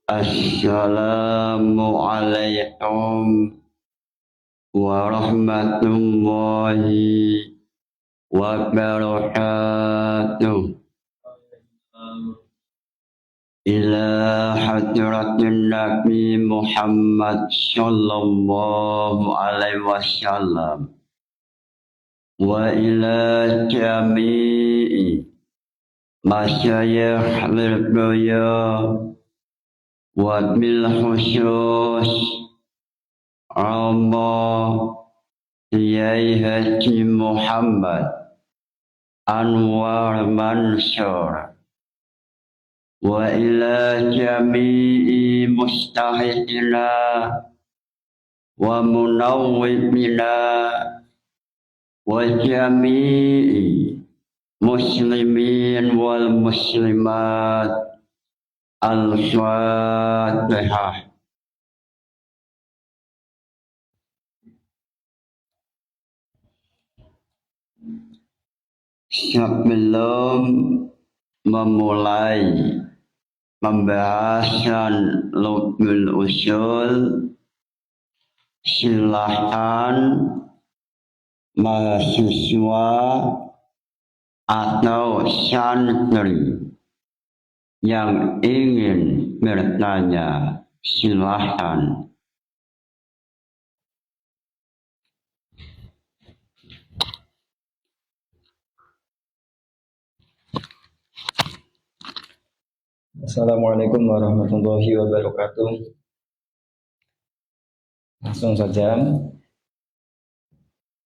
Assalamualaikum warahmatullahi wabarakatuh. Ila hadratin Nabi Muhammad sallallahu alaihi wasallam wa ila jami'i masyayikh al-buya wa bil khusus Allah Kiai Haji Muhammad Anwar Mansur wa ila jami'i mustahidina wa munawwibina wa jami'i muslimin wal muslimat al-fatihah. Sebelum memulai pembahasan Lubul Usul, silahkan mahasiswa atau santri yang ingin bertanya, silahkan. Assalamualaikum warahmatullahi wabarakatuh. Langsung saja.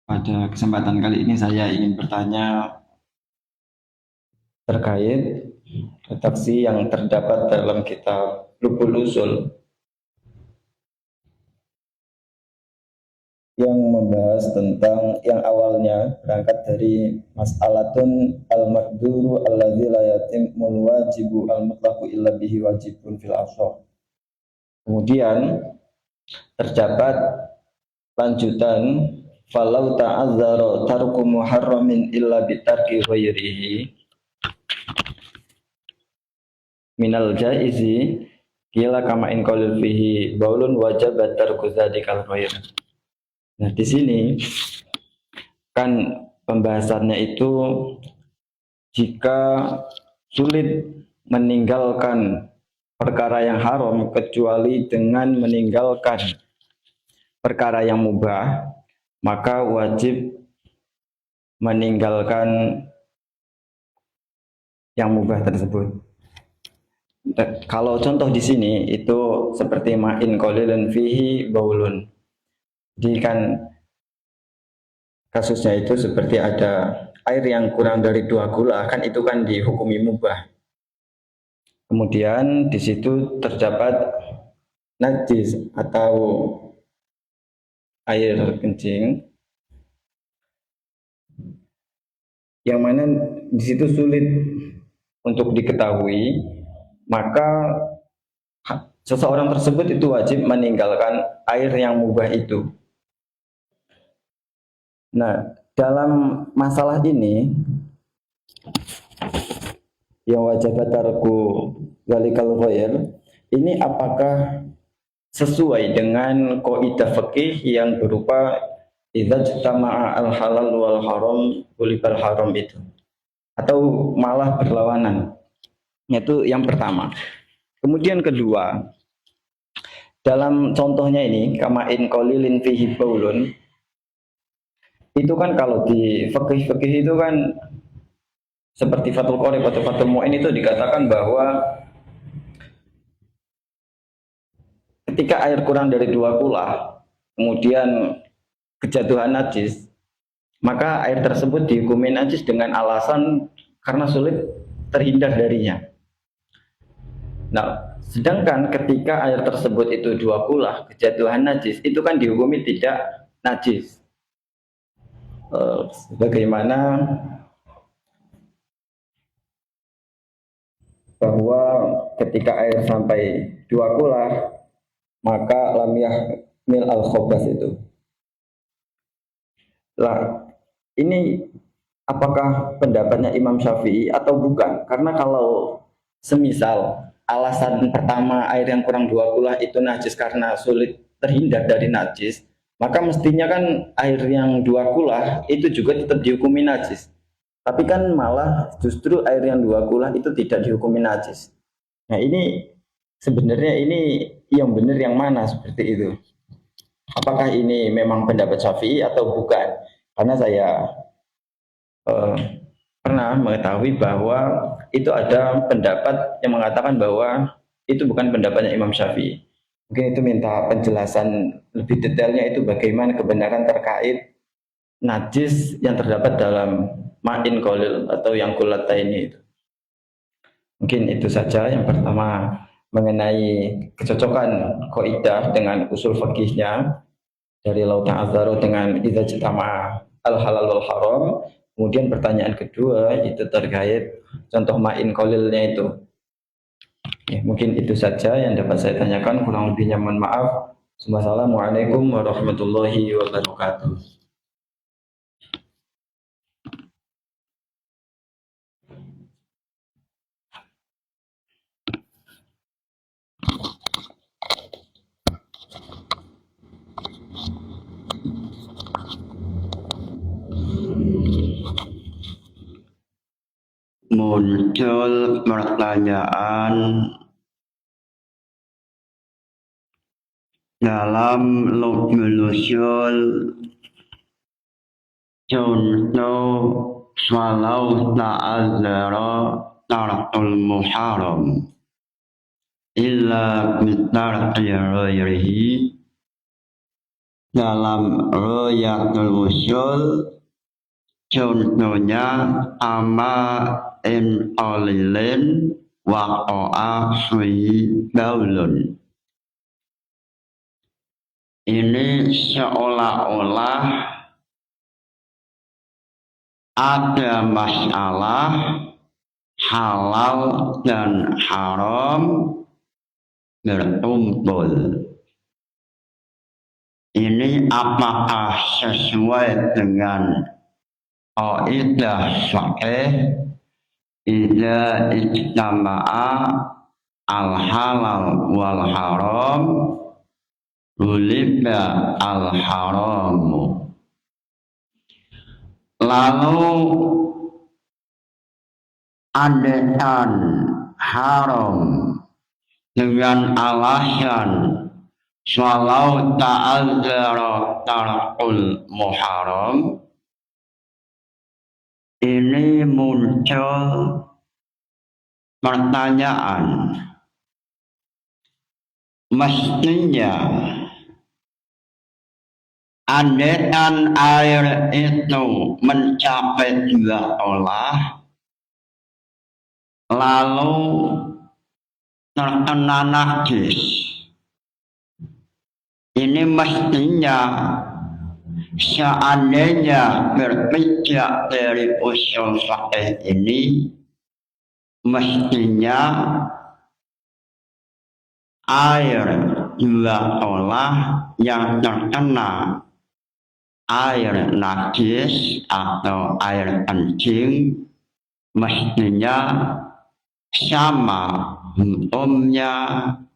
Pada kesempatan kali ini saya ingin bertanya terkait redaksi yang terdapat dalam kitab Lubul Usul yang membahas tentang yang awalnya berangkat dari mas'alatun al-maqduru alladzi la yatimul wajibu al-mutlaqu illa bihi wajibun fil ashr. Kemudian terdapat lanjutan falau ta'azzara tarku muharramin illa bitarki ghairihi minal jaizi qila kama in qalil fihi baulun wajaba tarku dzadikal ghair. Nah, di sini kan pembahasannya itu jika sulit meninggalkan perkara yang haram kecuali dengan meninggalkan perkara yang mubah, maka wajib meninggalkan yang mubah tersebut. Kalau contoh di sini itu seperti ma'in qalilun fihi baulun. Jadi kan kasusnya itu seperti ada air yang kurang dari 2 gula, kan itu kan dihukumi mubah. Kemudian di situ terdapat najis atau air kencing yang mana di situ sulit untuk diketahui, maka seseorang tersebut itu wajib meninggalkan air yang mubah itu. Nah, dalam masalah ini yang wajib tarku zalikal ghair, ini apakah sesuai dengan kaidah fikih yang berupa idza jtama'a al halal wal haram ulibal haram itu, atau malah berlawanan? Itu yang pertama. Kemudian kedua, dalam contohnya ini kama in qalilin fihi baulun, itu kan kalau di fikih itu kan seperti Fathul Qorib atau Fathul Mu'in itu dikatakan bahwa ketika air kurang dari 2 kula kemudian kejatuhan najis, maka air tersebut dihukumi najis dengan alasan karena sulit terhindar darinya. Nah, sedangkan ketika air tersebut itu 2 kula kejatuhan najis, itu kan dihukumi tidak najis. Bagaimana bahwa ketika air sampai 2 kula maka lam yahmil al-khobas itu. Lah, ini apakah pendapatnya Imam Syafi'i atau bukan? Karena kalau semisal alasan pertama air yang kurang 20 itu najis karena sulit terhindar dari najis, maka mestinya kan air yang 20 itu juga tetap dihukumi najis. Tapi kan malah justru air yang 20 itu tidak dihukumi najis. Nah ini sebenarnya ini yang benar yang mana seperti itu? Apakah ini memang pendapat Syafi'i atau bukan? Karena saya pernah mengetahui bahwa itu ada pendapat yang mengatakan bahwa itu bukan pendapatnya Imam Syafi'i. Mungkin itu minta penjelasan lebih detailnya itu bagaimana kebenaran terkait najis yang terdapat dalam ma'in qalil atau yang kulataini itu. Mungkin itu saja yang pertama mengenai kecocokan kaidah dengan usul fikihnya dari Lau Ta'adzaru dengan idza jitama'a al halal wal haram. Kemudian pertanyaan kedua itu terkait contoh ma'in qalilnya itu. Ya, mungkin itu saja yang dapat saya tanyakan, kurang lebihnya mohon maaf. Wassalamualaikum warahmatullahi wabarakatuh. Muncul pertanyaan dalam lugul usul, contoh walau ta'azzara tarkul muharram illa bitarqi ghairihi. Dalam ruyatul usul contohnya ama in qalilin waqa'a fi baulun. Ini seolah-olah ada masalah halal dan haram berkumpul. Ini apakah sesuai dengan kaidah fikih idza ijtama'a al halal wal haram uliba al haram. Lalu andaikan haram dengan alasan walau ta'azzara tarkul muharram, ini muncul pertanyaan, mestinya andaikan air itu mencapai 2 olah lalu terkena najis, ini mestinya seandainya berpijak dari usul fikih ini, mestinya air 2 olah yang terkena air najis atau air kencing mestinya sama hukumnya,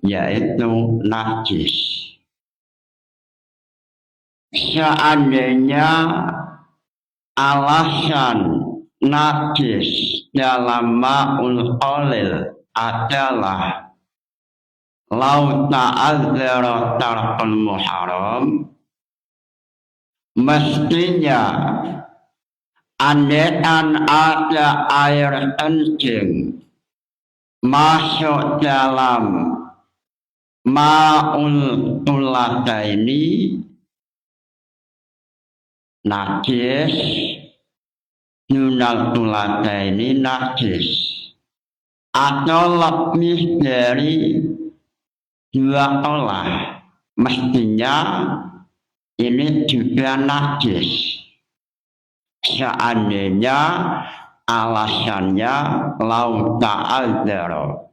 yaitu najis. Seandainya alasan najis dalam ma'ul qalil adalah lau ta'azzara tarkul muharram, mestinya andaikan ada air kencing masuk dalam ma'ul qulataini najis, nunal qulataini najis, atau lebih dari 2 olah mestinya ini juga najis. Seandainya alasannya lau ta'azzara.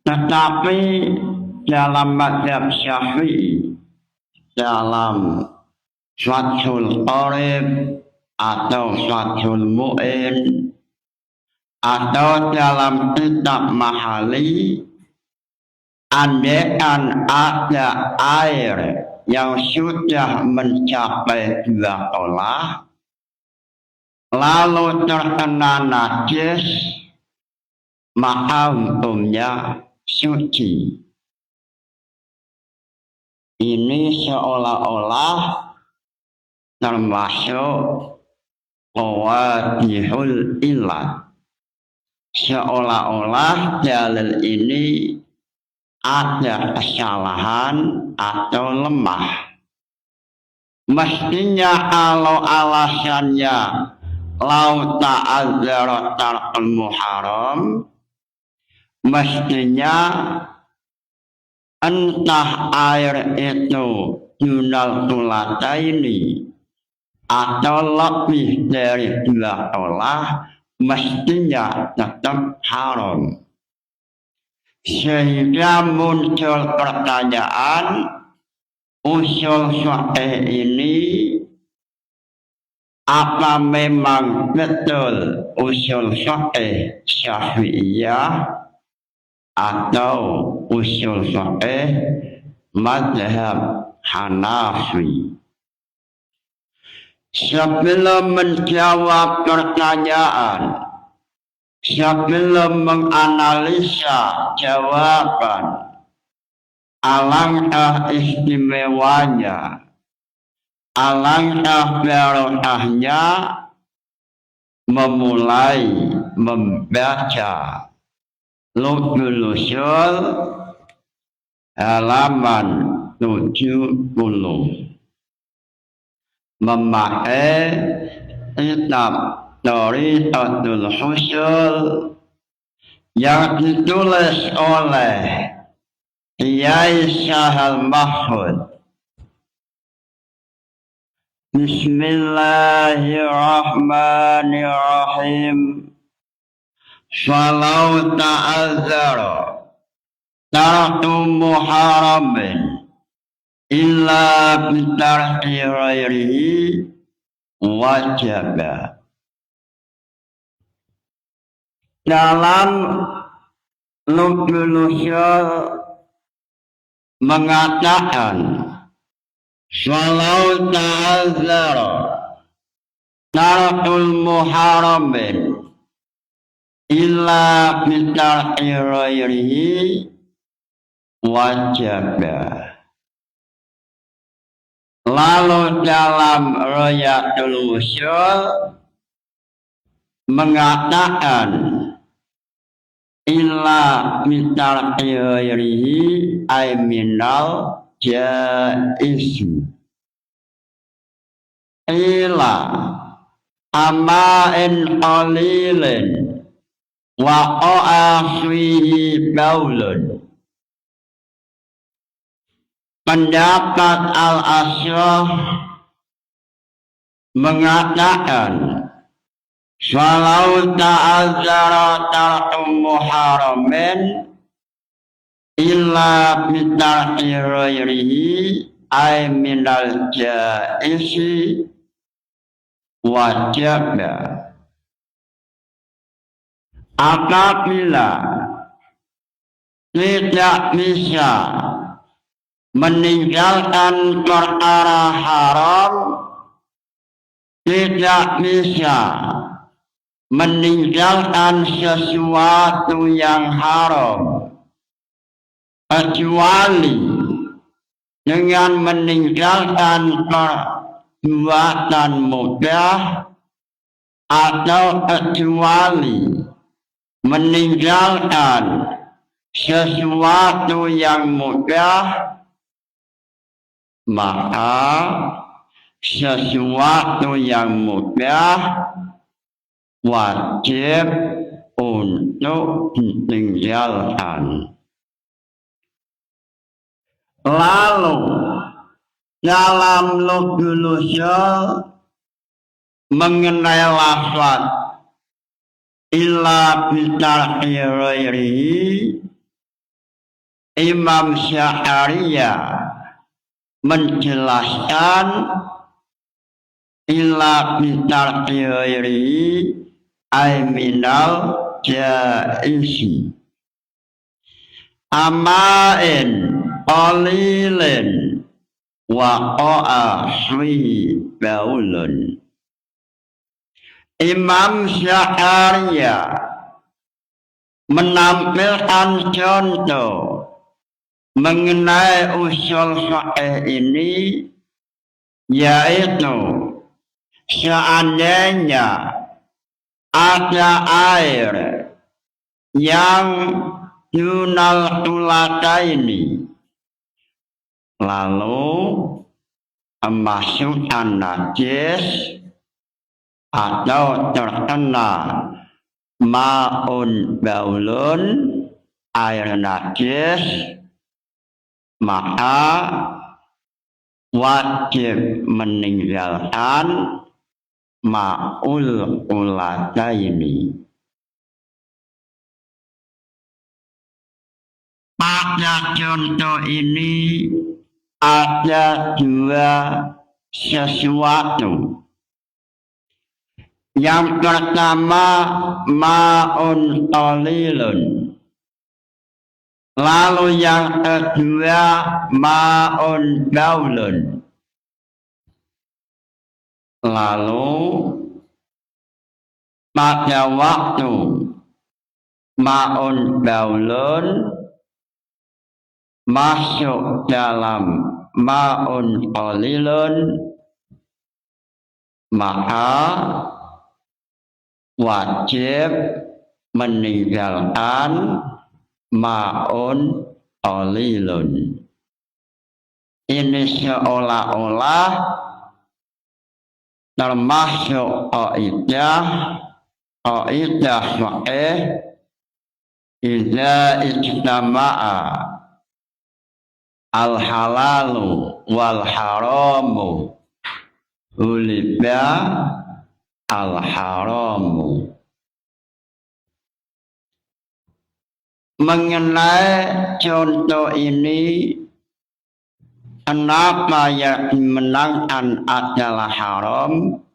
Tetapi dalam mazhab Syafi'i, dalam Fathul Qarib atau Fathul Mu'in atau dalam kitab mahali andaikan ada air yang sudah mencapai 2 tolah lalu terkena najis, maka hukumnya suci. Ini seolah-olah termasuk qawadihul ilah. Seolah-olah dalil ini ada kesalahan atau lemah. Mestinya kalau alasannya lau ta'adzara tarqul muharam, mestinya entah air itu dunal tulataini atau lebih dari 2 tolah, mestinya tetap haram. Sehingga muncul pertanyaan, usul fikih ini apa memang betul usul fikih Syafi'iyah atau usul fikih mazhab Hanafi? Sebelum menjawab pertanyaan, sebelum menganalisa jawaban, alangkah istimewanya, alangkah barokahnya memulai membaca Lubul Usul halaman 70, memakai kitab Thariqatul Husul yang ditulis oleh Kiai Syahal Mahfud. Bismillahirrahmanirrahim. Falau ta'adzara tarku muharamin illa bitarki ghairihi wajaba. Dalam Lubul Usul mengatakan falau ta'adzara tarkul muharamin illa bitarki ghairihi wajaba. Lalu dalam Royatul Usul mengatakan illa bitarki ghairihi ay minal jaizi. Ila ama'in qalilin wa fihi baulun. Pendapat Al-Asyraf mengatakan falau ta'azzara tarku muharamin illa bitarki ghairihi ay minal jaizi wajaba. Apabila tidak bisa meninggalkan perkara haram, tidak bisa meninggalkan sesuatu yang haram, kecuali dengan meninggalkan perbuatan mubah, atau kecuali meninggalkan sesuatu yang mubah, maka sesuatu yang mubah wajib untuk ditinggalkan. Lalu dalam Lubul Usul mengenai lafaz illa bitarki ghairihi, Imam Sya'riyah menjelaskan illa bitarki ghairihi ay minal jaisi amain qalilin waqa'a fihi baulun. Imam Sya'ariyah menampilkan contoh mengenai usul fiqh ini, yaitu seandainya ada air yang yunal tulataini lalu memasukkan najis atau terkena ma'un baulun, air najis, maka wajib meninggalkan ma'ul ulataini. Pada contoh ini ada dua sesuatu. Yang pertama ma'un qalilun, lalu yang kedua ma'un baulun. Lalu pada waktu ma'un baulun masuk dalam ma'un qalilun, maka wajib meninggalkan ma'un qalilun. Ini seolah-olah termasuk qaidah fiqh, idza ijtama'a al halalu wal haramu uliba al haramu. Mengenai contoh ini, kenapa yang dimenangkan adalah haram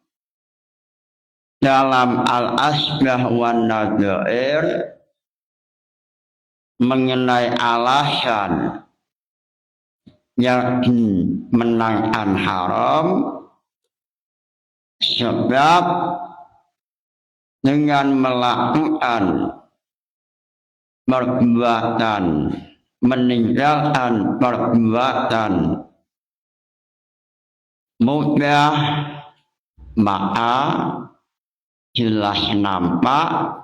dalam al-asbah wan nadzair, mengenai alasan yang dimenangkan haram, sebab dengan melakukan perbuatan, meninggalkan perbuatan mubah, maka jelas nampak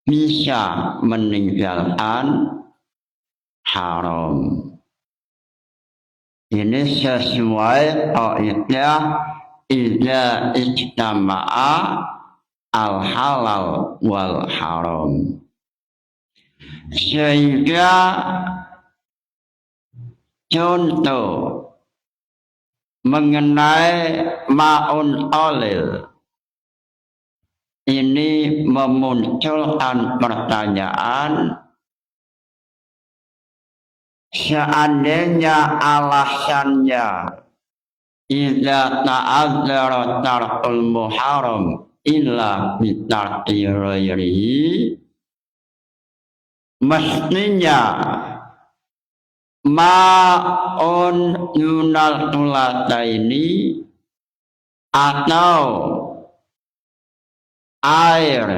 bisa meninggalkan haram. Ini sesuai qaidah idza ijtama'a al halal wal haram. Sehingga contoh mengenai ma'un qalil ini memunculkan pertanyaan, seandainya alasannya idza ta'adzara tarkul muharram illa bitarki ghairihi, mestinya ma'un yunal tulataini atau air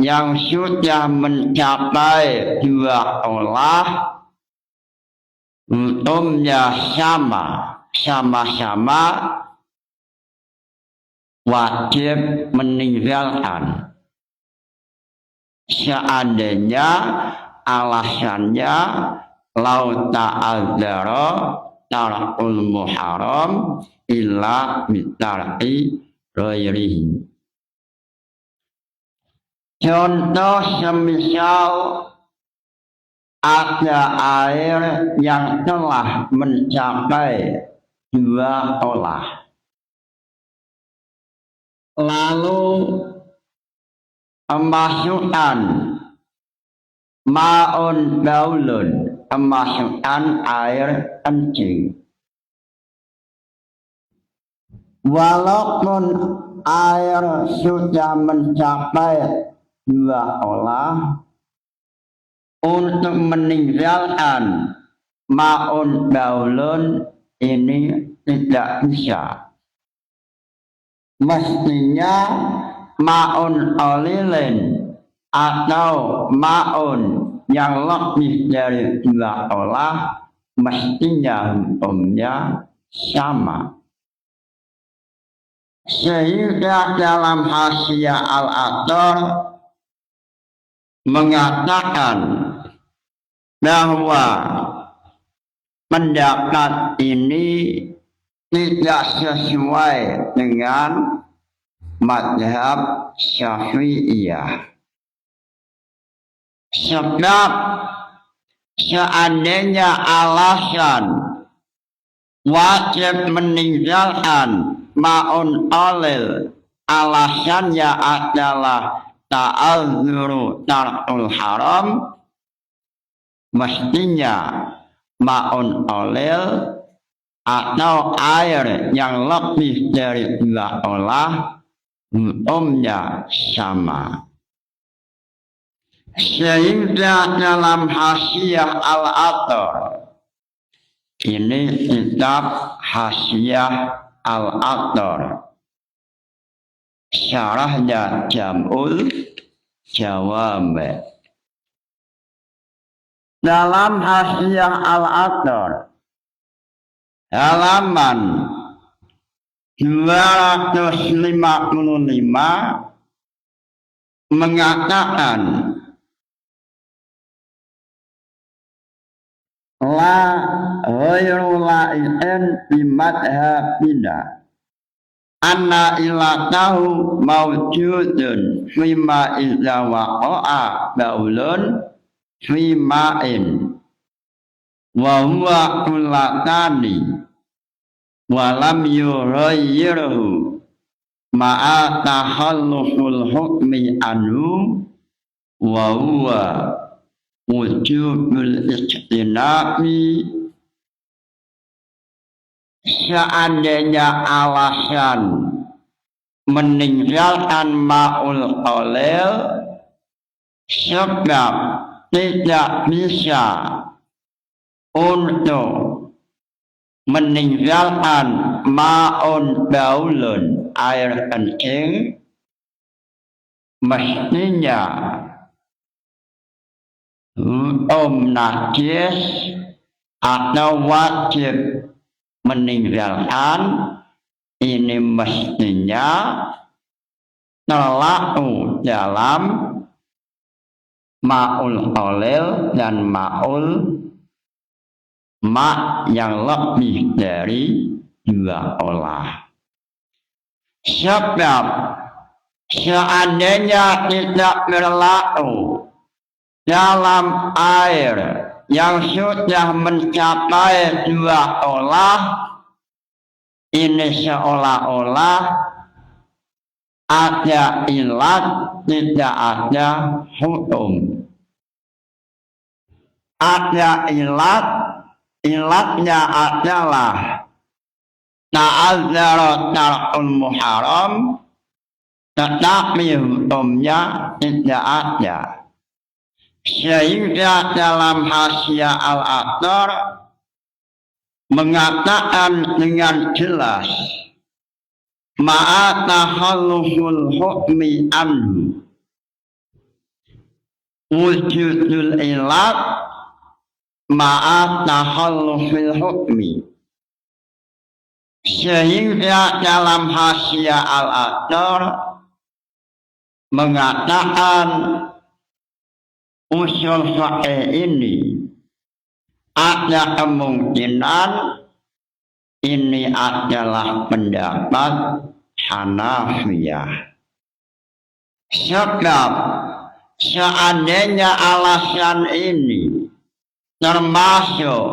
yang sudah mencapai dua olah hukumnya sama-sama wajib meninggalkan, seandainya alasannya lau ta'adzara tarkul muharram illa bitarki ghairihi. Contoh semisal ada air yang telah mencapai dua olah, lalu memasukkan ma'un baulun, memasukkan air kencing. Walaupun air sudah mencapai dua olah untuk meninggalkan ma'un baulun ini tidak bisa. Mestinya ma'un olilin atau ma'un yang lebih dari dua olah mestinya hukumnya sama. Sehingga dalam Hasyiah Al-Athar mengatakan bahwa pendapat ini tidak sesuai dengan mazhab Syafi'iyah. Sebab seandainya alasan wajib meninggalkan ma'un olil alasannya adalah ta'adzuru tarkul haram, mestinya ma'un olil atau air yang lebih dari dua olah hukumnya sama. Sehingga dalam Hasyiah Al-Athar, ini kitab Hasyiah Al-Athar, syarahnya Jam'ul Jawami. Dalam Hasyiah Al-Athar halaman 255 mengatakan la ghairu la'in bimadhabina anna ilatahu mawjudun fima idza waqa'a baulun fima'in wa huwa kullatani wa lam yughayyirhu ma'a takhalluful hukmi anhu wa huwa wujubul ijtinabi. Seandainya alasan meninggalkan ma'ul olil sebab tidak bisa untuk meninggalkan ma'un baulun air kencing, mestinya najis atau wajib meninggalkan ini mestinya terlaku dalam ma'ul olil dan ma'ul yang lebih dari dua olah. Sebab seandainya tidak berlaku dalam air yang sudah mencapai dua olah, ini seolah-olah ada ilat, tidak ada hukum. Ada ilat, ilatnya adalah ta'adzara tarkul muharam, tetapi hukumnya tidak ada. Sehingga dalam Hasyiah Al-Athar mengatakan dengan jelas ma'a takhalluful hukmi anhu wujudul ilat ma'a takhallufil hukmi. Sehingga dalam Hasyiah Al-Athar mengatakan usul fiqh ini ada kemungkinan ini adalah pendapat Hanafiyah. Sebab seandainya alasan ini termasuk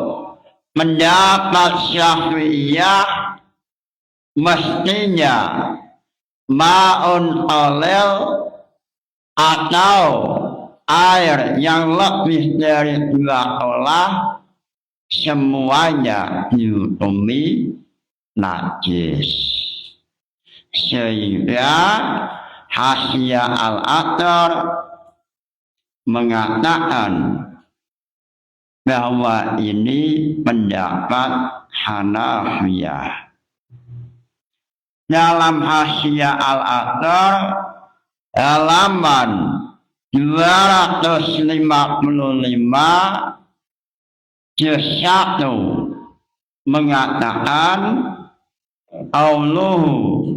pendapat Syafi'iyah, mestinya ma'un olil atau air yang lebih dari dua olah semuanya dihukumi najis. Sehingga Hasya al-Athar mengatakan bahwa ini pendapat Hanafiyah. Dalam Hasya al-Athar halaman 255 juz 1 mengatakan Qauluhu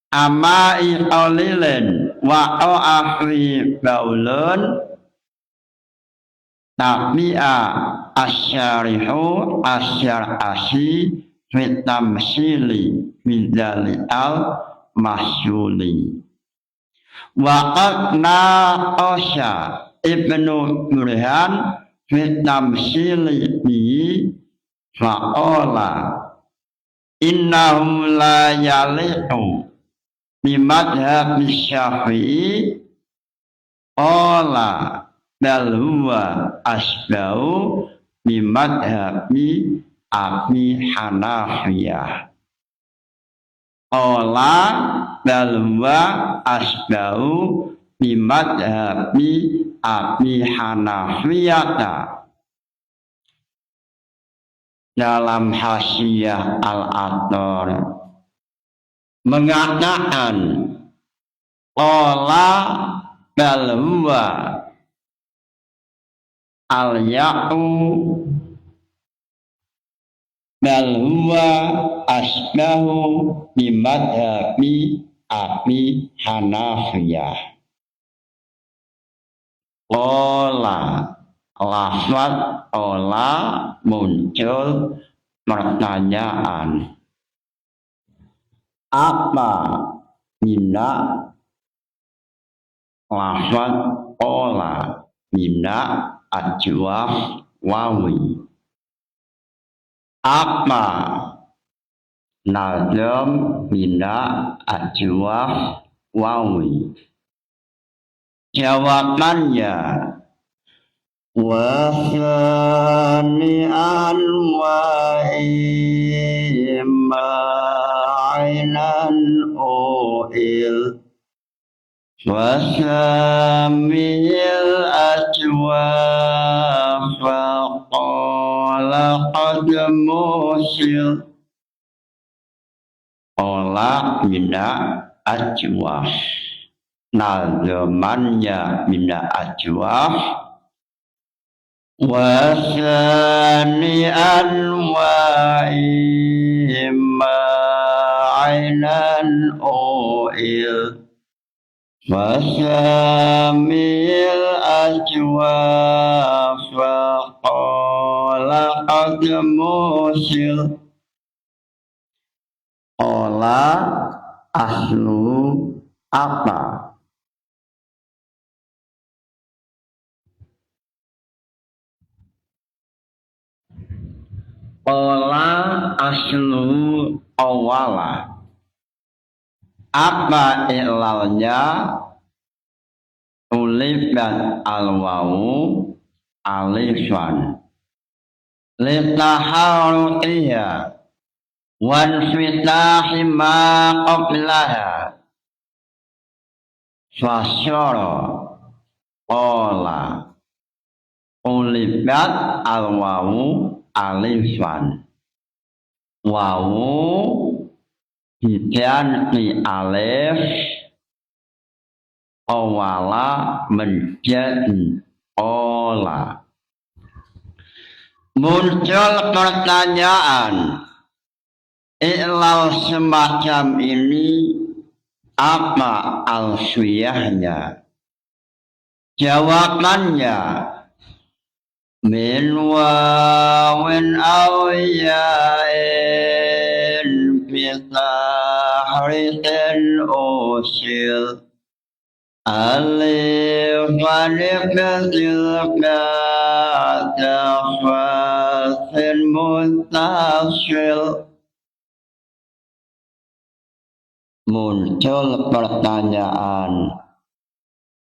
amai qalilin wa afi baulun tabi'a asyarihu asyar'asi fit tamsili min al masyuli wa qadna qasya ibnu Burhan fit tamsili bi fa'ala innahu la yalihu bimadhab Syafi'i qala bal huwa asbau bimadhabi Abi Hanafiyah qala bal huwa asbau bimadhabi Abi Hanafiyah. Dalam Hasyiah al-Athar mengatakan qala bal huwa al-ya'u bal huwa asbahu bimadhabi Abi Hanafiyah. Qala lafaz qala muncul pertanyaan apa bina lafaz qala bina ajwaf wawi apa nazam bina ajwaf wawi. Jawabannya wasani'an wa imainan u'il wasamil ajwa faqala qad musil qala bina ajwa nazamannya bina ajwa wasani'an wa imainan u'il wasamil ajwa faqala qad musil qala aslu apa qala aslu awala apa ilalnya ulibat al-wawu alifan litaharutiha wan fitahi ma qablaha fasyara qala ulibat al-wawu alifan wawu diganti alif awala menjadi ola. Muncul pertanyaan ilal semacam ini apa alfiyahnya? Jawabannya min wawin aw ya'in bitahritin usil alifan bitilka tafasin mutasil. Muncul pertanyaan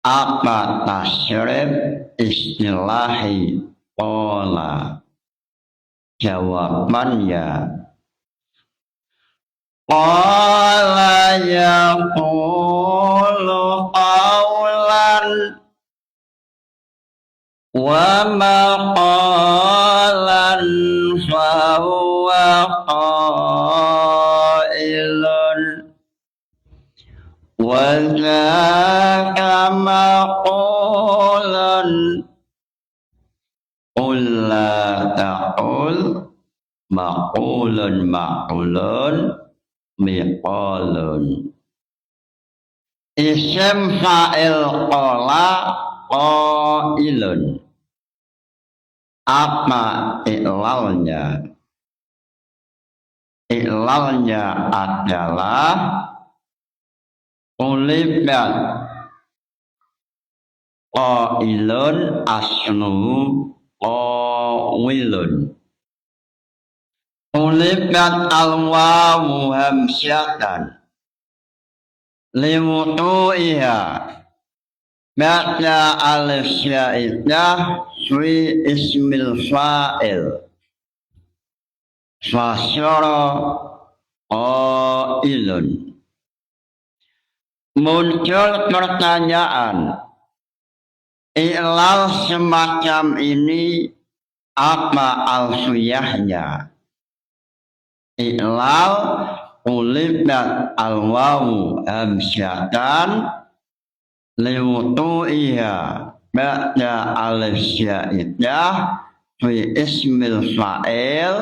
apa tasyrif istilahi qala? Jawabannya qala yaqulu qawlan wa maqalan fa huwa qailun wa dzaka maqulan qul la taqul maqulun miqalun. Isim fa'il qala qailun. Apa i'lalnya? I'lalnya adalah ulibat qailun aslu qawilun. Ulibat al-wawu hamsyatan liwutu'iha ba'da alif syaidah fi ismil fa'il fasyara qailun. Muncul pertanyaan, i'lal semacam ini apa alfiyahnya? I'lal ulibat al-wawu hamsyatan liwutu'iha ba'da alif syaidah fi ismil fa'il.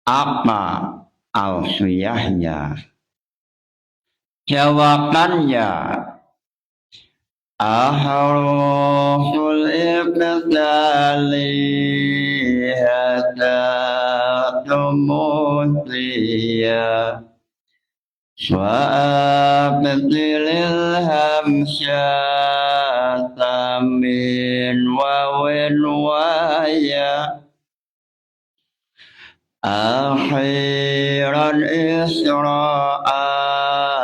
Apa alfiyahnya? Jawabannya ahruful ibtali hatta Wa'abdilil hamsyata min wawin waya akhiran isra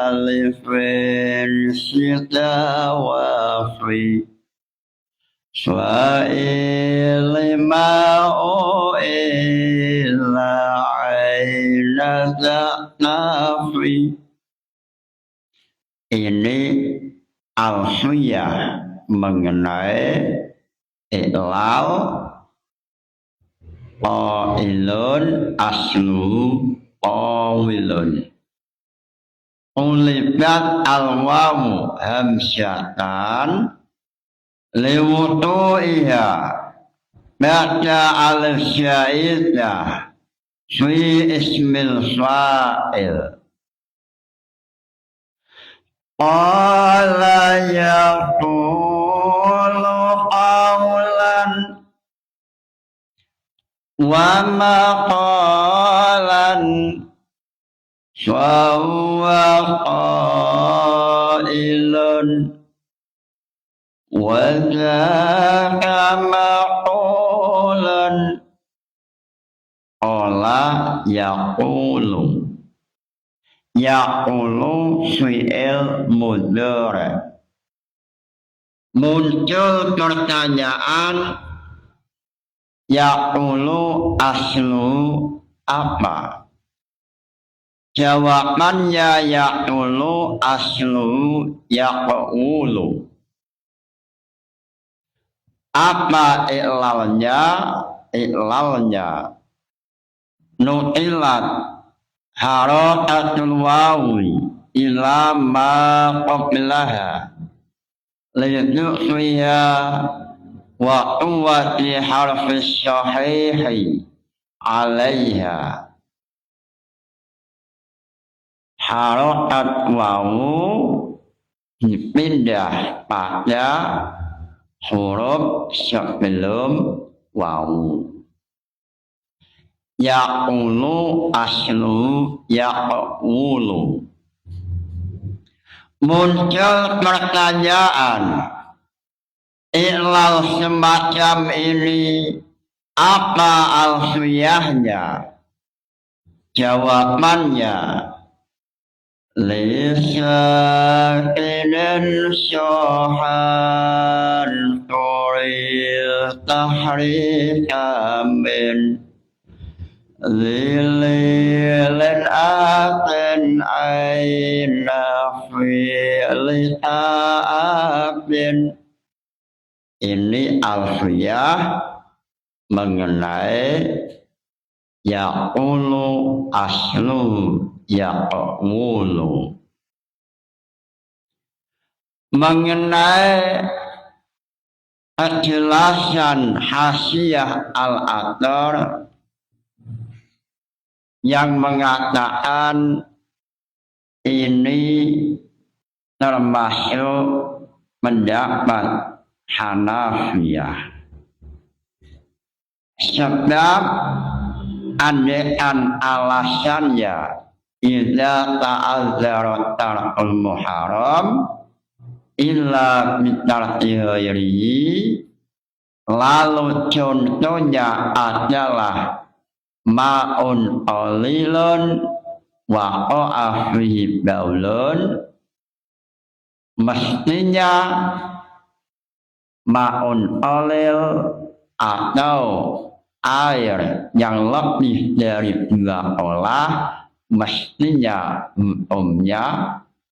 alifin sita wafi swa'ili ma'u'ila aina ta'nafi. Ini alfiyah mengenai i'lal qailun aslu qawilun. Ulibat al-wawu hamsyatan liwutu'iha ba'da alif syaidah fi ismil fa'il. Qala yaqulu qawlan wa maqalan wa huwa qailun wa dzaka maqulan. Qala yaqulu. Yaqulu fi'il mudhari. Muncul pertanyaan, yaqulu aslu apa? Jawabannya yaqulu aslu yaqulu. Apa i'lalnya? I'lalnya nuqilat harakatul wawi ila ma qablaha lidu'fiha wa quwwati harfi sahihi alaiha. Harakat wawu dipindah pada huruf sebelum wawu. Yaqulu aslu yaqulu. Muncul pertanyaan, i'lal semacam ini apa alfiyahnya? Jawabannya lisakinin syohan turil tahrikamin Lilin atin aina fi lihabin. Ini alfiyah mengenai yaqulu aslu yaqulu, mengenai kejelasan hasyiah al-athar yang mengatakan ini termasuk pendapat Hanafiyah. Sebab andaikan alasannya idza ta'azzarat tarkul muharram illa bitarki ghairihi, lalu contohnya adalah ma'un qalilun wa qa'afihi baulun, mestinya ma'un qalil atau air yang lebih dari 2 olah mestinya hukumnya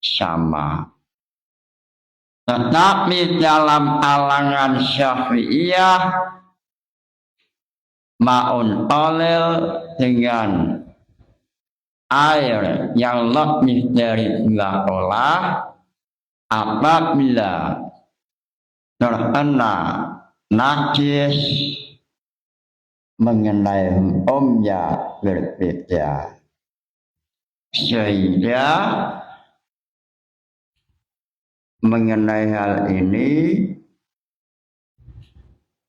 sama. Tetapi dalam kalangan Syafi'iyah, ma'un qalil dengan air yang lebih dari 2 olah apabila terkena najis mengenai hukumnya berbeda, sehingga mengenai hal ini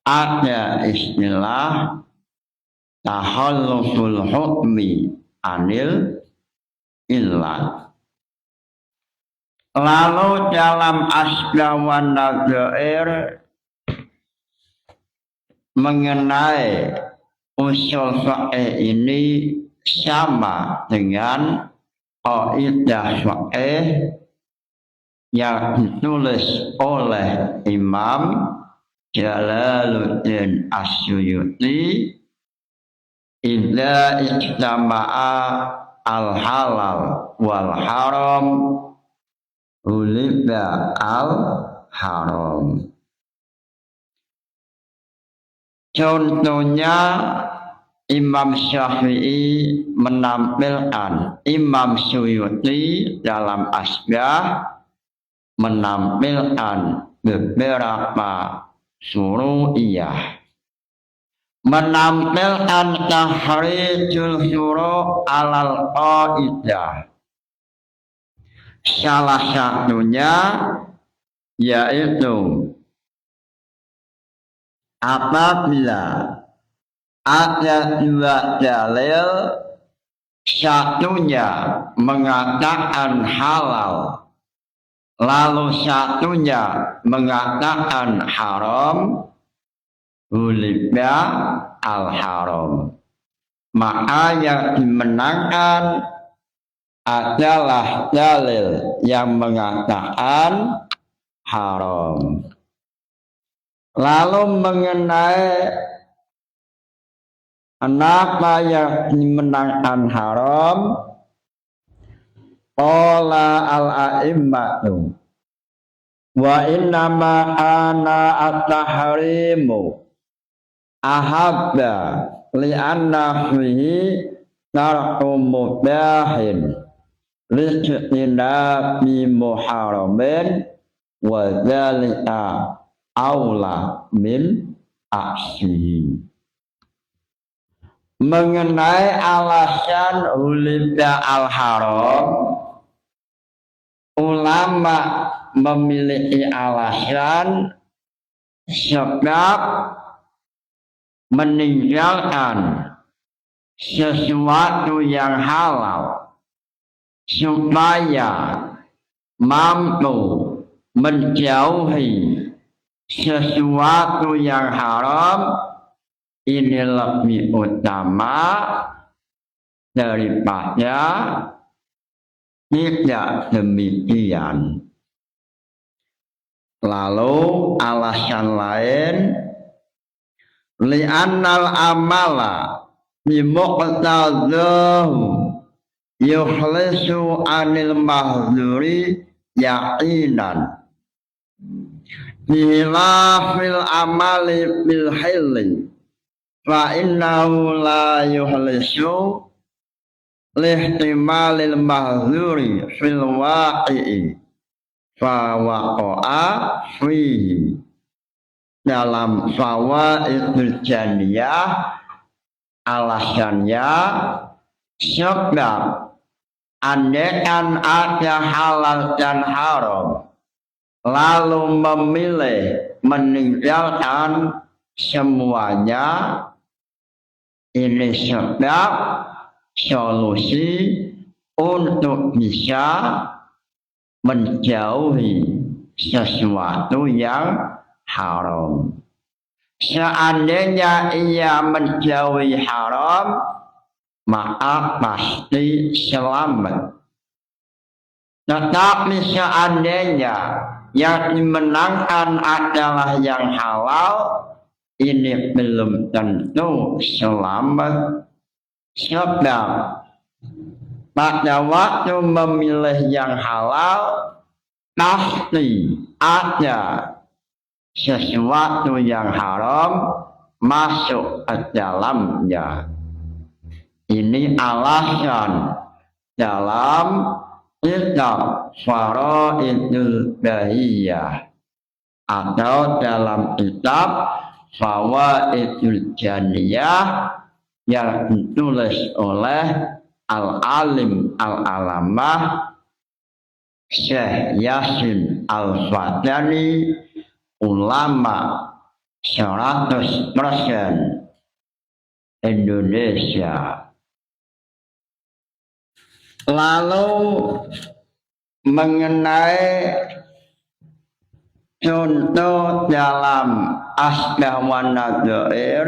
ada istilah tahalluful hukmi anil illah. Lalu dalam asbawan nadzair mengenai usul fiqh ini sama dengan kaidah fiqh yang ditulis oleh Imam Jalaluddin As-Suyuti, idza ijtama'a al-halal wal haram ulida al-haram. Contohnya Imam Syafi'i menampilkan, Imam Suyuti dalam Asbah menampilkan beberapa suru'iyah, menampilkan tahrijul suru' alal qaidah. Salah satunya yaitu apabila ada 2 dalil, satunya mengatakan halal, lalu satunya mengatakan haram, ulibya al-haram, maka yang dimenangkan adalah dalil yang mengatakan haram. Lalu mengenai kenapa yang dimenangkan haram, qala al-a'immatu wa innama ana at-tahrimu ahabba li'anna fihi tarku mubahin lijtinabi muharamin wa dhalika aula min aksihi. Mengenai alasan ulida al-haram, ulama memiliki alasan sebab meninggalkan sesuatu yang halal supaya mampu menjauhi sesuatu yang haram ini lebih utama daripada tidak demikian. Lalu alasan lain, li'annal amala bimuqtadahu yukhlisu anil mahdzuri yaqinan fil amali bil hilli fa innahu la yukhlisu lihtimalil mahdzuri fil waqi'i fa waqa'a fihi. Dalam fawaidul janiyah alasannya sebab andaikan ada halal dan haram lalu memilih meninggalkan semuanya, ini sebab solusi untuk bisa menjauhi sesuatu yang haram. Seandainya ia menjauhi haram, maka pasti selamat. Tetapi seandainya yang dimenangkan adalah yang halal, ini belum tentu selamat. Sebab pada waktu memilih yang halal, pasti ada sesuatu yang haram masuk ke dalamnya. Ini alasan dalam kitab Faraidul Bahiyah atau dalam kitab Fawaidul Janiyah yang ditulis oleh Al-Alim Al-Alamah Syekh Yasin Al-Fatani, ulama 100% Indonesia. Lalu mengenai contoh dalam asbah wan nadzair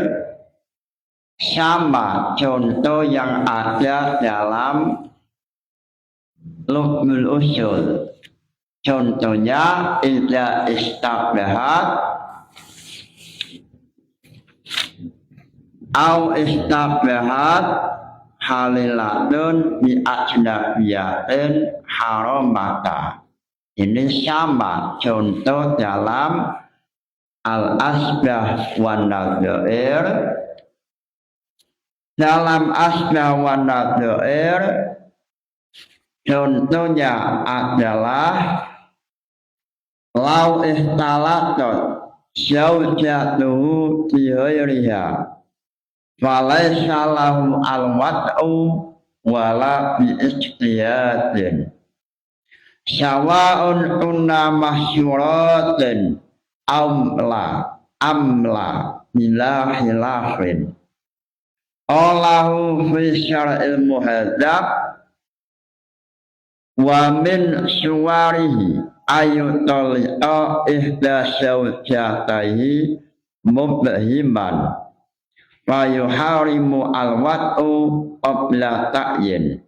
sama contoh yang ada dalam Lughul Usul. Contohnya idza istabahat au istabahat halilatun bi ajnabiyatin haramata. Ini sama contoh dalam al-asbah wan nadzair. Dalam asbah wan nadzair contohnya adalah lau ihtalatat zawjatuhu bi ghairiha falaysa lahu al-wat'u wala bi istiyadin sawa'un kunna mahsyuratin amla bila khilafin. Allahu fi syar'il muhadzab wa min suwarihi ayutali'a ihda zawjataihi mubhiman wa yuharimu al-wat'u qabla ta'yin.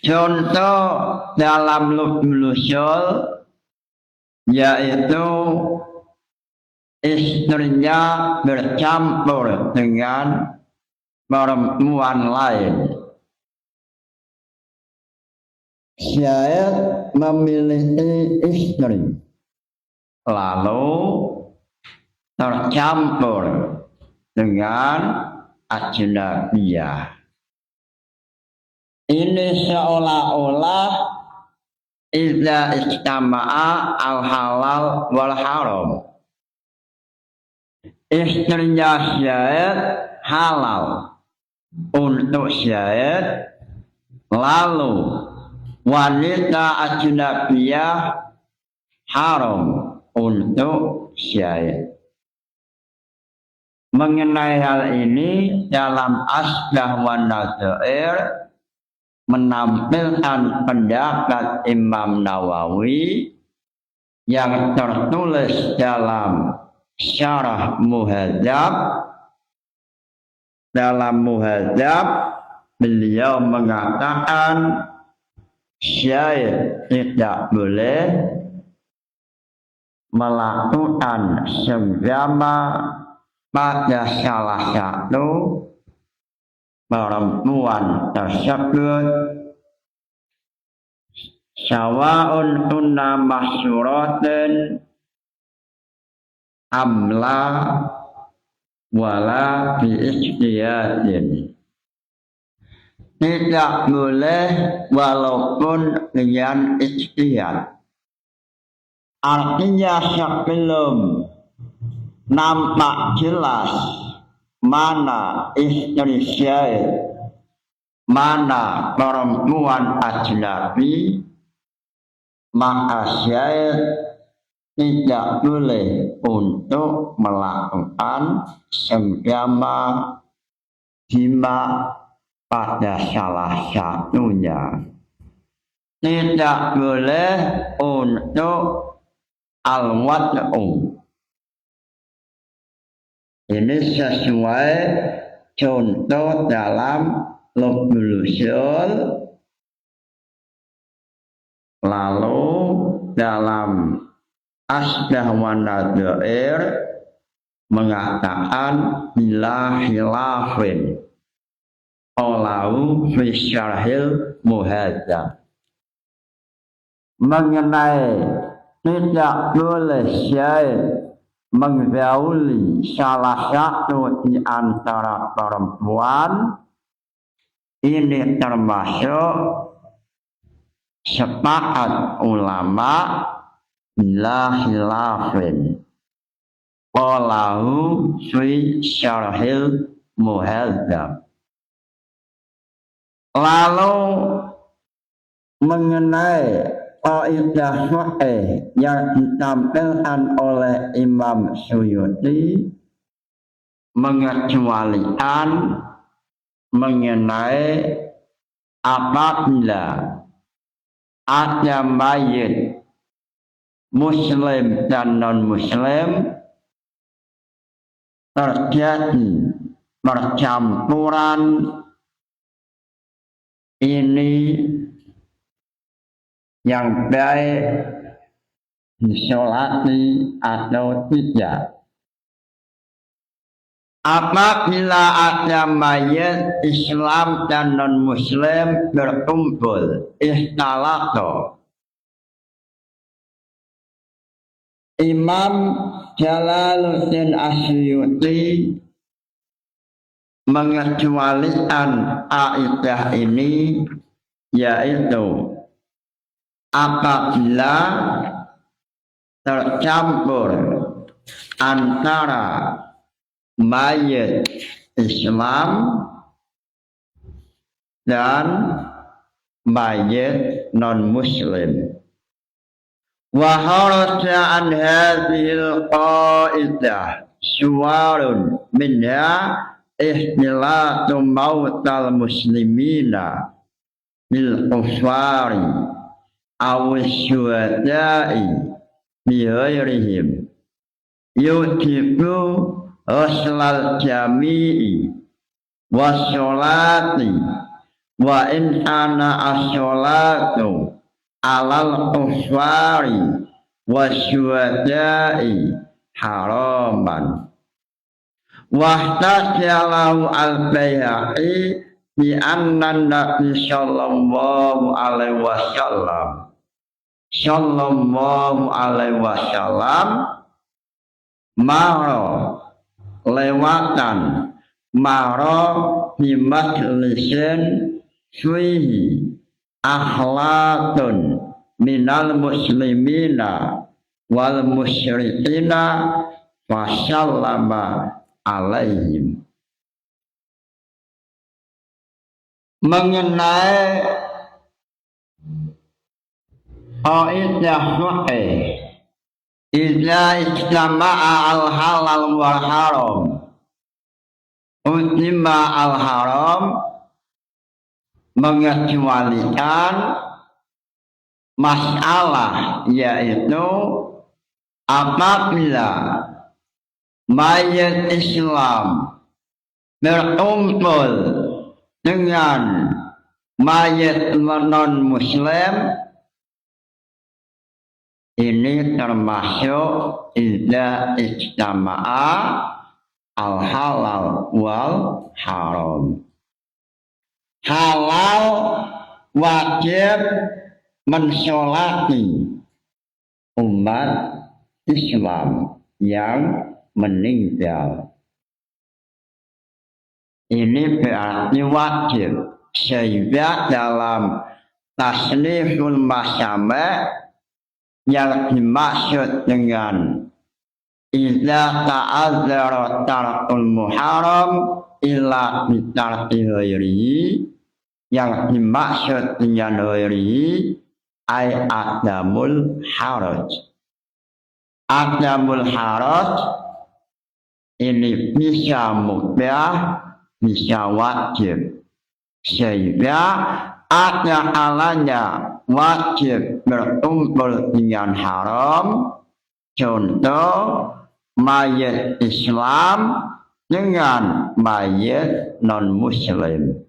Contoh dalam Lughul Usul yaitu istrinya bercampur dengan perempuan lain. Syed memiliki istri lalu tercampur dengan ajnabiyah. Ini seolah-olah idza istama'a al-halal wal haram. Istrinya Syed halal untuk Syed, lalu wanita ajnabiyah haram untuk Syed. Mengenai hal ini dalam asbah wan nadzair menampilkan pendapat Imam Nawawi yang tertulis dalam Syarah Muhadzab. Dalam Muhadzab beliau mengatakan Syekh tidak boleh melakukan senggama pada salah satu perempuan tersebut sawa'un kunna mahsyuratin amla wala bi'istiyadin. Tidak boleh walaupun dengan istiyad. Artinya sebelum nampak jelas mana istri syait, mana perempuan ajnabi, maka syait tidak boleh untuk melakukan senggama jima pada salah satunya. Tidak boleh untuk al-wad'u. Ini sesuai contoh dalam Lubbul Usul, lalu dalam Asbah wa Nadhair mengatakan bila khilafin Allahu fi syarhil muhadzab, mengenai tidak boleh syait menggauli salah satu di antara perempuan. Ini termasuk sepakat ulama bila khilafin Allahu fi syarhil muhadzab. Lalu mengenai kaidah fiqh yang ditampilkan oleh Imam Suyuti mengecualikan mengenai apabila ada mayit muslim dan non-muslim terjadi percampuran, ini yang baik disolati atau tidak. Apabila ada mayat Islam dan non-muslim berkumpul, ikhtalata, Imam Jalaluddin Asyuyuti mengecualikan kaidah ini, yaitu apabila tercampur antara mayat Islam dan mayat non-muslim. Wa kharaja an hadhil qaidah suwarun minha ihtilatu mautal muslimina bil kufari aw syuhada'i bi ghairihim yujibu ghuslal jami'i washolati wa in ana as-sholatu alal kufari wasyuhada'i haraman. Wahtajalahu al-Baihaqi bi anna Nabi sallallahu alaihi wasallam maro lewatan maro bi majlisin fihi akhlaqun minal muslimina wal musyrikina wasallama alaihim. Mengenai kaidah fiqh, idza ijtama'a al-halal wal haram utima al-haram, mengecualikan masalah yaitu apabila mayat Islam berkumpul dengan mayat non-muslim, ini termasuk idza ijtama'a al-halal wal haram. Halal wajib mensolati umat Islam yang meninggal. Ini berarti wajib. Sehingga dalam tasniful masyama' yang dimaksud dengan idza ta'azzara tarkul muharram illa bitarki ghairihi, yang dimaksud dengan ghairihi ay adamul haraj. Adamul haraj ini bisa mubah, bisa wajib. Sehingga ada kalanya wajib berkumpul dengan haram. Contoh mayat Islam dengan mayat non-Muslim.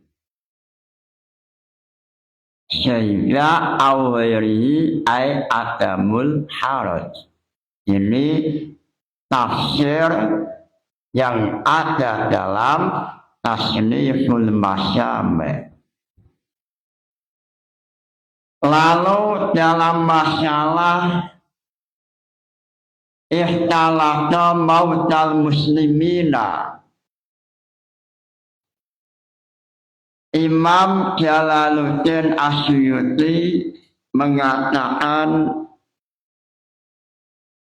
Sehingga awiri ay adamul haraj. Ini tafsir yang ada dalam tasniful masyama'. Lalu dalam masalah ihtalata mautal muslimina, Imam Jalaluddin Asyuyuti mengatakan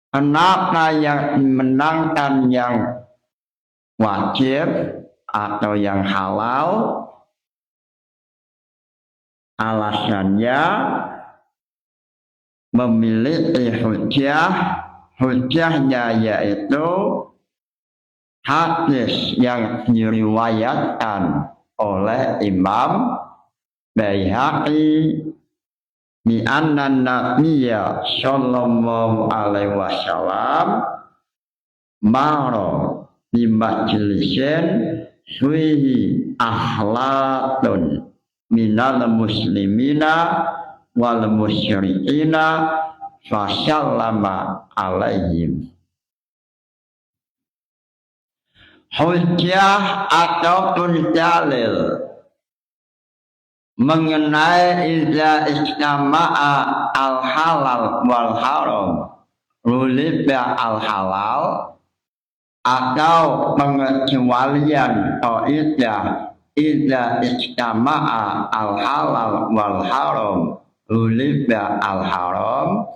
kenapa yang menangkan yang wajib atau yang halal, alasannya memiliki hujahnya yaitu hadis yang diriwayatkan oleh Imam Baihaqi bi anna nabiyya sallallahu alaihi wasallam mara di majlisin fihi ahlatun minal muslimina wal musyrikina fasallama alaihim. Hujjah ataupun dalil mengenai idza ijtama'a al-halal wal haram ruliba al-halal, atau pengecualian kaidah idza ijtama'a al-halal wal haram ruliba al-haram,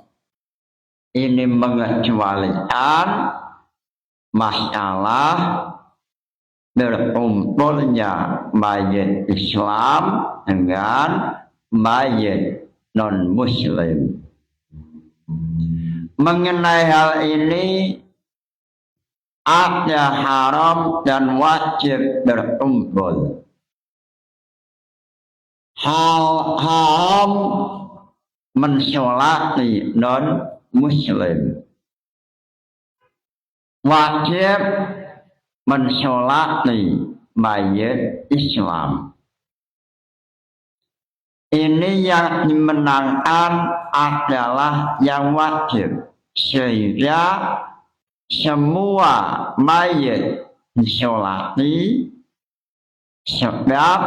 ini mengecualikan masalah berkumpulnya mayat Islam dengan mayat non-Muslim. Mengenai hal ini ada haram dan wajib berkumpul. Haram mensolati non-Muslim. Wajib mensolati mayat Islam. Ini yang dimenangkan adalah yang wajib, sehingga semua mayat disolati sebab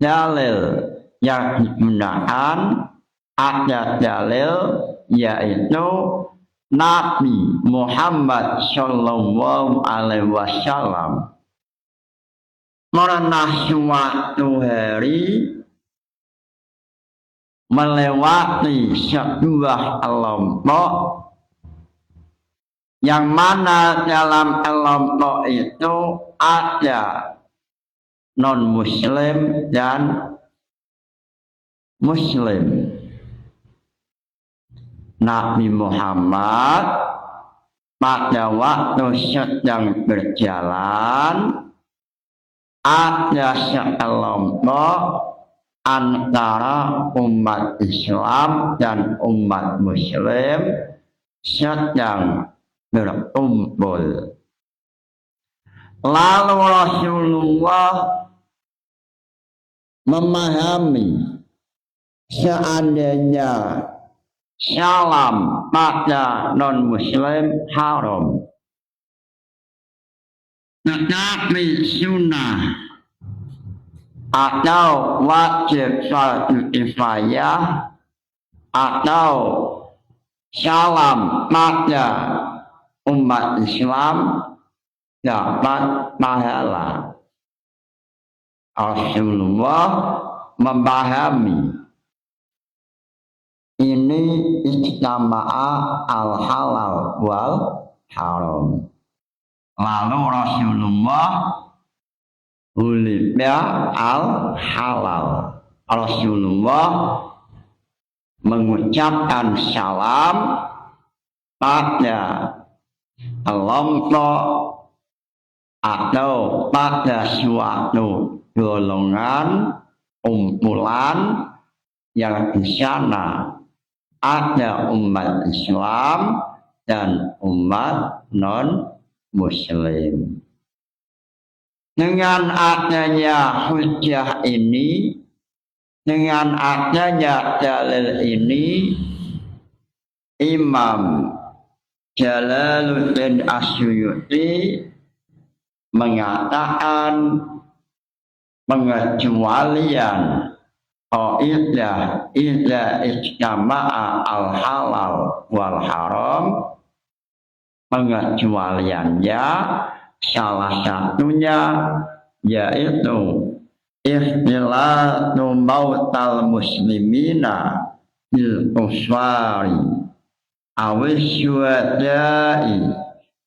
dalil yang digunakan ada dalil yaitu Nabi Muhammad Sallallahu Alaihi Wasallam pernah suatu hari melewati sebuah kelompok yang mana dalam kelompok itu ada non-Muslim dan Muslim. Nabi Muhammad pada waktu sedang berjalan, ada sekelompok antara umat Islam dan umat Muslim sedang berkumpul. Lalu Rasulullah memahami seandainya salam pada non-Muslim haram, tetapi sunnah atau wajib fardu kifayah atau salam pada umat Islam dapat pahala. Rasulullah memahami ini ijtama'a al-halal wal haram. Lalu Rasulullah hulibya al-halal. Rasulullah mengucapkan salam pada kelompok atau pada suatu golongan kumpulan yang di sana ada umat Islam dan umat non-Muslim. Dengan adanya hujjah ini, dengan adanya dalil ini, Imam Jalaluddin Asyuyuti mengatakan pengecualian qaidah idza ijtama'a al-halal wal haram, pengecualiannya salah satunya yaitu ihtilatu mautal muslimina bil uswari awisyuadai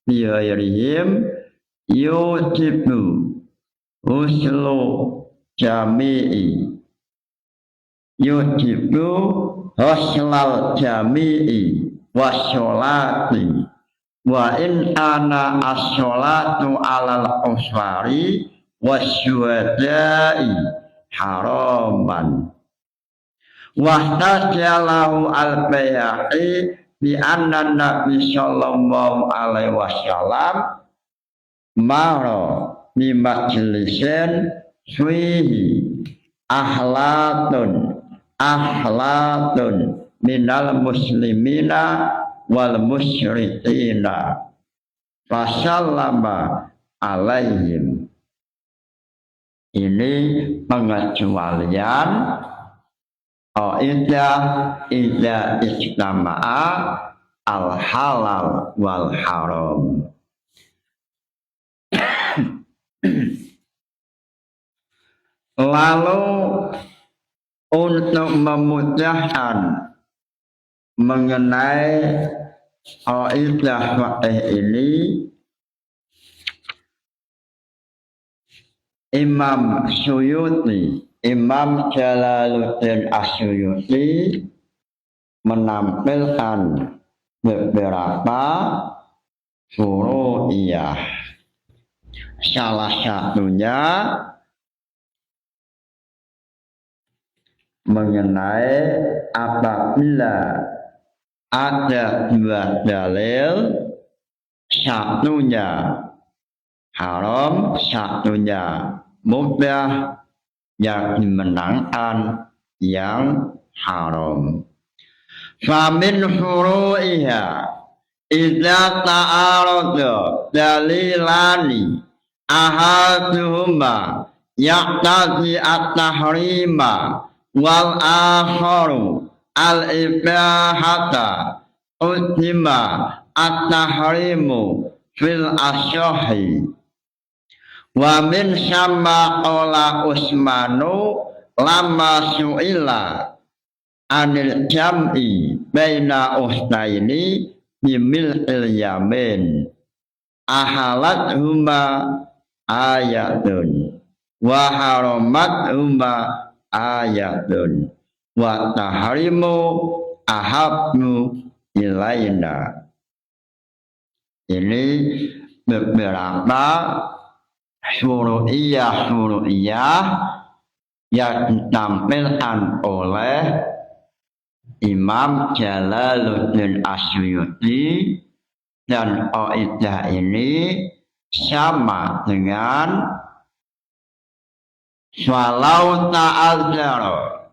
bihairihim yutibu uslu jami'i yutibu huslal jami'i wasyolati wa in ana as-sholatu alal uswari wasyuadai haraman. Wahtajalahu al-Bayhaqi bi anna Nabi sallallahu alaihi wasallam mara bi majlisin fihi ahlatun minal muslimina wal musyrikina fasallama alaihim. Ini pengecualian qaidah idza ijtama'a al halal wal haram. Lalu untuk memudahkan mengenai qaidah fikih ini, Imam Suyuti, Imam Jalaluddin Asyuyuti menampilkan beberapa furu'iyah. Salah satunya mengenai apabila ada dua dalil, satunya haram, satunya mubah, yang dimenangkan yang haram. Famin furu'iha idza ta'arada dalilani ahaduhuma yaqtadi at-tahrima wal akharu al-ibahata utima at-tahrimu fil asyahi. Wa min sama qala Usmanu lama su'ila anil jam'i baina ustaini bimil yamin ahalat huma ayatun wa haramat huma ayatun wa tahrimu ahabnu ilaina. Ini beberapa furu'iyah yang ditampilkan oleh Imam Jalaluddin Asyuyuti, dan qaidah ini sama dengan walau ta'azzara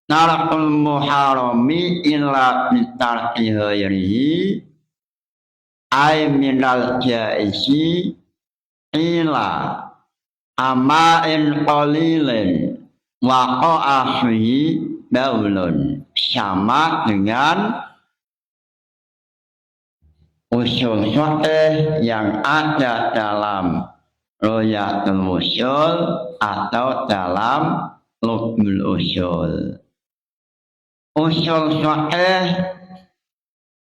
tarkul muharami illa bitarki ghairihi ay minal jaisi ila ama'in qalilin waqa'a fihi baulun, sama dengan usul fiqh yang ada dalam Royatul Usul atau dalam Lughul Usul. Usul fiqh,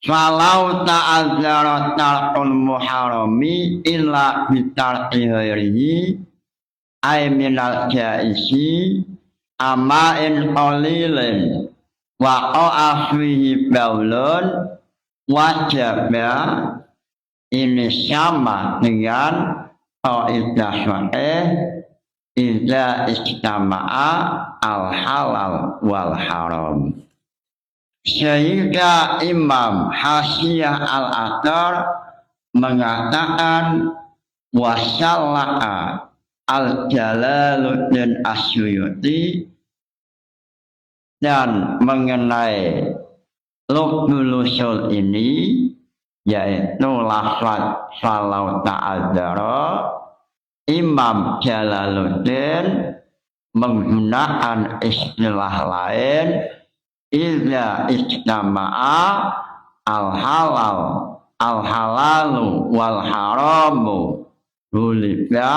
falau ta'azzara tarkul muharrami illa bitarki ghairihi ay minal jaisi ama'in qalilin waqa'a fihi baulun wajibnya ini sama dengan kaidah fiqh idza ijtama'a al halal wal haram. Sehingga Imam Hasiyah al-Athar mengatakan wasallaha al-Jalaluddin Asyuyuti dan mengenai Lughul Usul ini yaitu lafaz falau ta'adzara, Imam Jalaluddin menggunakan istilah lain idza ijtama'a al-halal al-halalu wal haramu hulika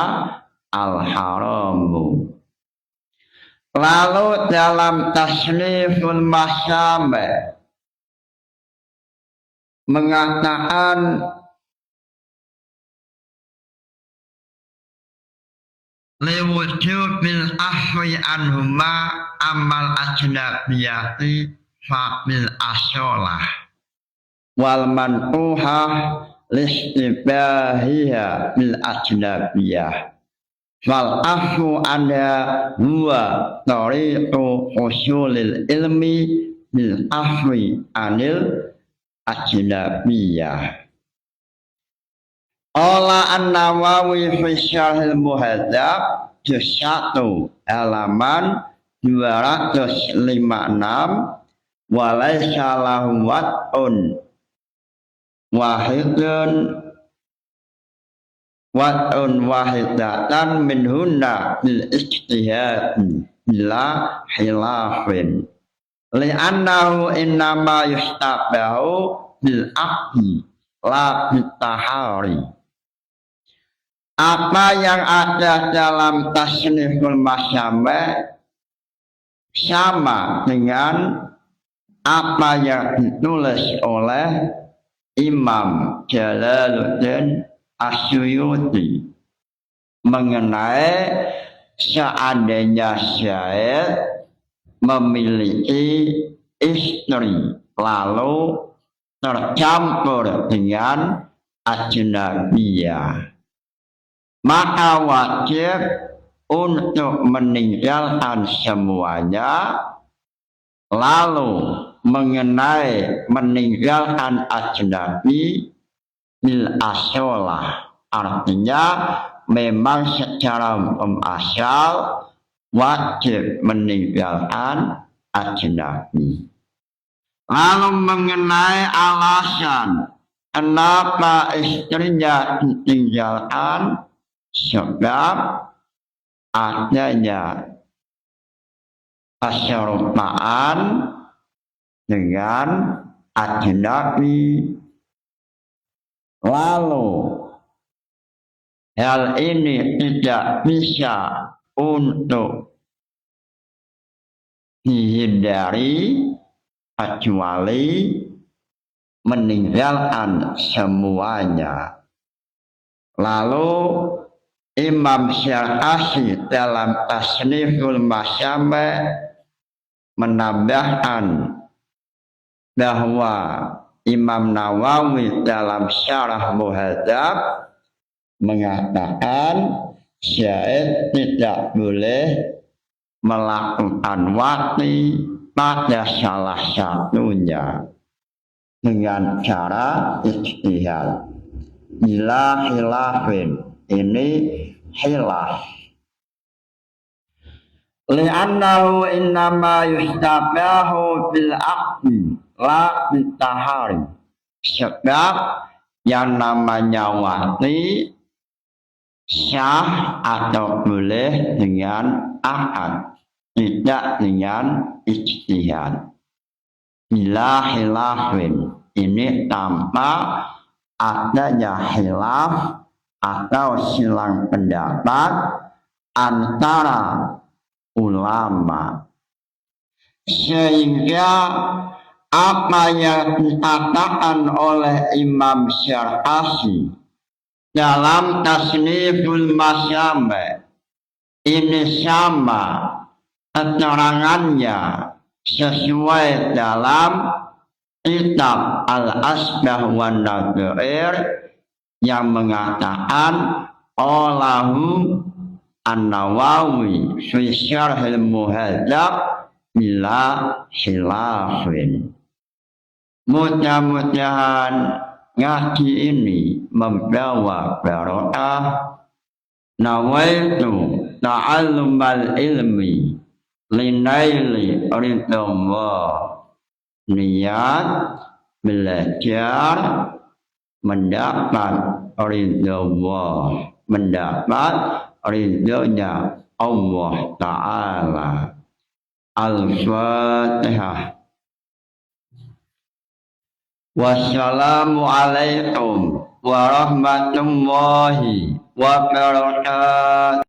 al-haramu. Lalu dalam tasniful masyami' mengatakan liwujubil ahwi anhuma amal ajnabiyati fa'bil asolah wal man'uha listibahiha bil ajnabiyah wal afu anda huwa tariqu usulil ilmi bil ahwi anil ajnabiyah. Qala An-Nawawi fi Syarhil Muhadzab juz 1 halaman 256 wa laisa lahu wat'un wahidatan minhunna bil ijtihad bila khilafin li'annahu innama yustabahu bil aqdi la bitahari. Apa yang ada dalam tasniful masyami' sama dengan apa yang ditulis oleh Imam Jalaluddin Asyuyuti mengenai seandainya syair memiliki istri lalu tercampur dengan ajnabiyah, maka wajib untuk meninggalkan semuanya. Lalu mengenai meninggalkan ajnabi bil asolah, artinya memang secara asal wajib meninggalkan ajnabi. Lalu mengenai alasan kenapa istrinya ditinggalkan, sebab adanya keserupaan dengan ajnabi. Lalu hal ini tidak bisa untuk dihindari kecuali meninggalkan semuanya. Lalu Imam Syar'asi dalam Tasniful Masyami' menambahkan bahwa Imam Nawawi dalam Syarah Muhadzab mengatakan syair tidak boleh melakukan wati pada salah satunya dengan cara ijtihad. Bila khilafin, ini khilaf. Li'annahu innama yustabahu bil aqdi la bitahari. Sebab yang namanya wati sah atau boleh dengan akad, tidak dengan ijtihad. Bila khilafin, ini tanpa adanya khilaf atau silang pendapat antara ulama, sehingga apa yang dikatakan oleh Imam Syar'afi dalam Tasniful Masyami ini sama keterangannya sesuai dalam kitab Al-Asbah wan Nadhair yang mengatakan Allahu An-Nawawi fi Syarhil Muhadzab bila khilafin. Mudah-mudahan ngaji ini membawa barokah. Nawaitu ta'allumal ilmi linaili ridallah. Niat belajar mendapat ridallah, mendapat ridhonya Allah Ta'ala. Al-Fatihah. Wassalamualaikum warahmatullahi wabarakatuh.